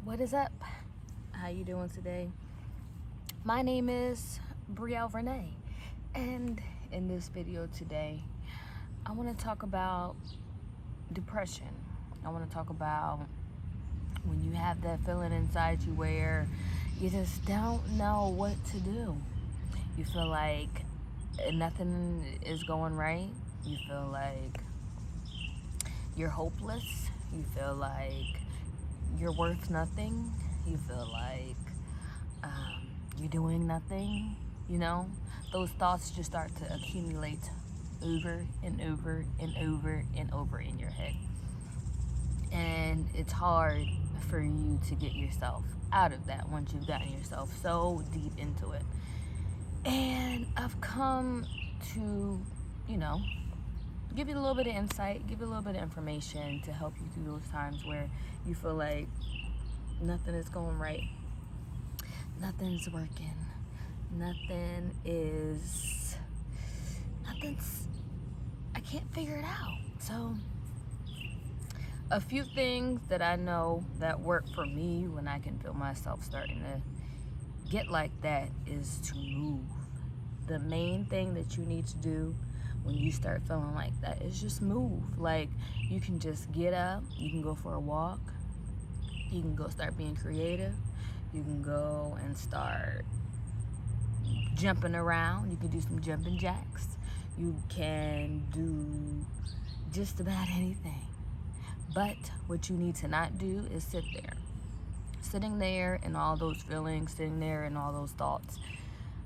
What is up? How you doing today? My name is Brielle Renee, and in this video today, I want to talk about depression. I want to talk about when you have that feeling inside you where you just don't know what to do. You feel like nothing is going right. You feel like you're hopeless. You feel like you're worth nothing. You feel like you're doing nothing. Those thoughts just start to accumulate over and over and over and over in your head, and it's hard for you to get yourself out of that once you've gotten yourself so deep into it. And I've come to give you a little bit of insight, give you a little bit of information to help you through those times where you feel like nothing is going right, nothing's working, I can't figure it out. So a few things that I know that work for me when I can feel myself starting to get like that is to move. The main thing that you need to do when you start feeling like that is just move. Like, you can just get up, you can go for a walk, you can go start being creative, you can go and start jumping around, you can do some jumping jacks, you can do just about anything. But what you need to not do is sit there. Sitting there in all those feelings, sitting there in all those thoughts,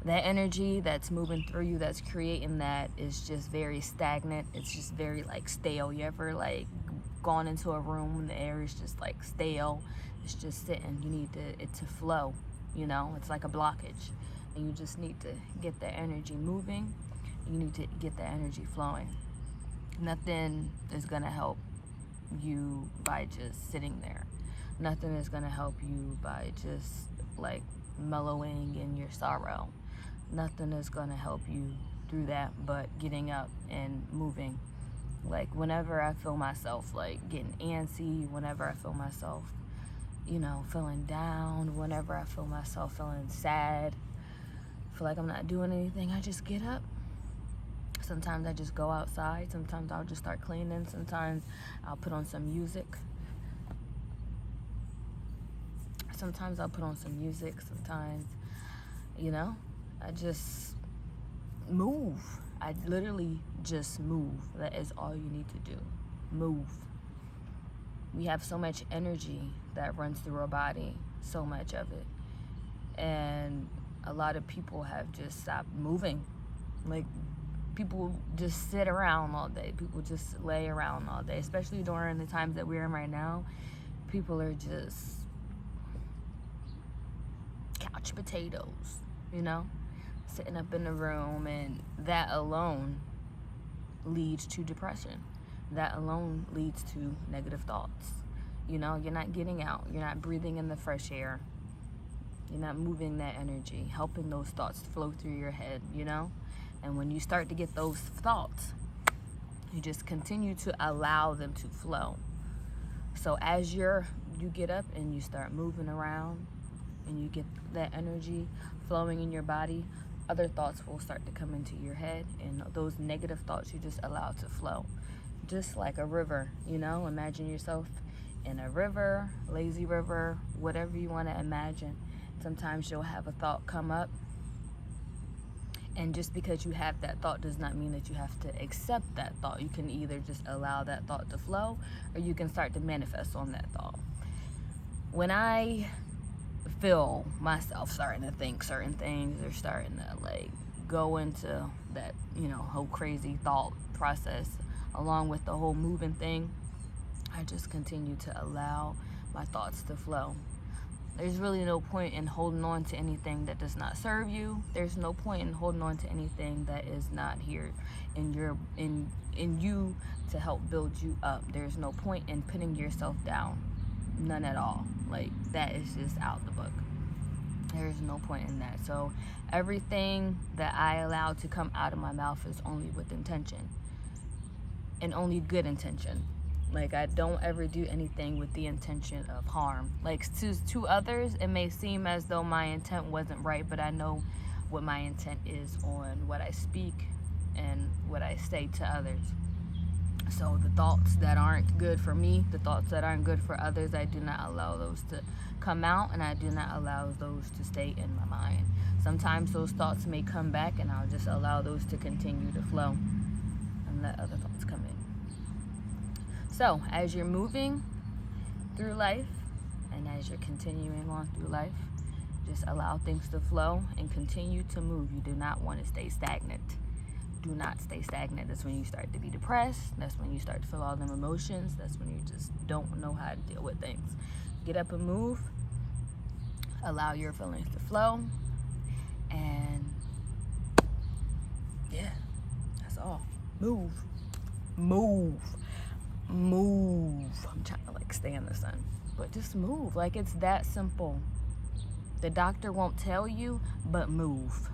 that energy that's moving through you, that's creating that, is just very stagnant. It's just very stale. You ever gone into a room and the air is just stale? It's just sitting. You need it to flow. It's like a blockage, and you just need to get that energy moving. You need to get that energy flowing. Nothing is gonna help you by just sitting there. Nothing is gonna help you by just mellowing in your sorrow. Nothing is gonna help you through that but getting up and moving. Whenever I feel myself getting antsy, whenever I feel myself feeling down, whenever I feel myself feeling sad, feel like I'm not doing anything, I just get up. Sometimes I just go outside. Sometimes I'll just start cleaning. Sometimes I'll put on some music. Sometimes I just move. I literally just move. That is all you need to do. Move. We have so much energy that runs through our body, so much of it. And a lot of people have just stopped moving. People just sit around all day. People just lay around all day, especially during the times that we're in right now. People are just couch potatoes, sitting up in the room, and that alone leads to depression. That alone leads to negative thoughts. You're not getting out. You're not breathing in the fresh air. You're not moving that energy, helping those thoughts flow through your head, And when you start to get those thoughts, you just continue to allow them to flow. So as you get up and you start moving around and you get that energy flowing in your body, other thoughts will start to come into your head, and those negative thoughts you just allow to flow. Just like a river, imagine yourself in a river, lazy river, whatever you want to imagine. Sometimes you'll have a thought come up, and just because you have that thought does not mean that you have to accept that thought. You can either just allow that thought to flow, or you can start to manifest on that thought. When I feel myself starting to think certain things, or starting to go into that whole crazy thought process along with the whole moving thing, I just continue to allow my thoughts to flow. There's really no point in holding on to anything that does not serve you. There's no point in holding on to anything that is not here in you to help build you up. There's no point in putting yourself down. None at all. That is just out the book. There's no point in that. So everything that I allow to come out of my mouth is only with intention, and only good intention. Like, I don't ever do anything with the intention of harm. Like, to others, it may seem as though my intent wasn't right, but I know what my intent is on what I speak and what I say to others. So the thoughts that aren't good for me, the thoughts that aren't good for others, I do not allow those to come out, and I do not allow those to stay in my mind. Sometimes those thoughts may come back, and I'll just allow those to continue to flow and let other thoughts come in. So as you're moving through life and as you're continuing on through life, just allow things to flow and continue to move. You do not want to stay stagnant. Do not stay stagnant. That's when you start to be depressed. That's when you start to feel all them emotions. That's when you just don't know how to deal with things. Get up and move. Allow your feelings to flow. And yeah, that's all. Move. Move. Move. I'm trying to like stay in the sun, but just move. Like, it's that simple. The doctor won't tell you, but move.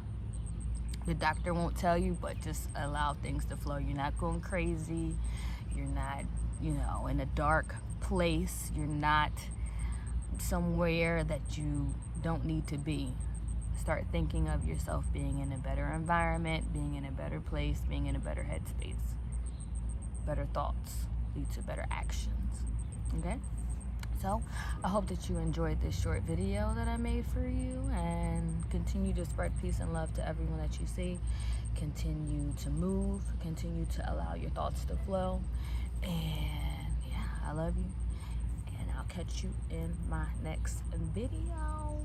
The doctor won't tell you, but just allow things to flow. You're not going crazy. You're not, in a dark place. You're not somewhere that you don't need to be. Start thinking of yourself being in a better environment, being in a better place, being in a better headspace. Better thoughts lead to better actions. Okay? So I hope that you enjoyed this short video that I made for you, and continue to spread peace and love to everyone that you see. Continue to move. Continue to allow your thoughts to flow. And yeah, I love you. And I'll catch you in my next video.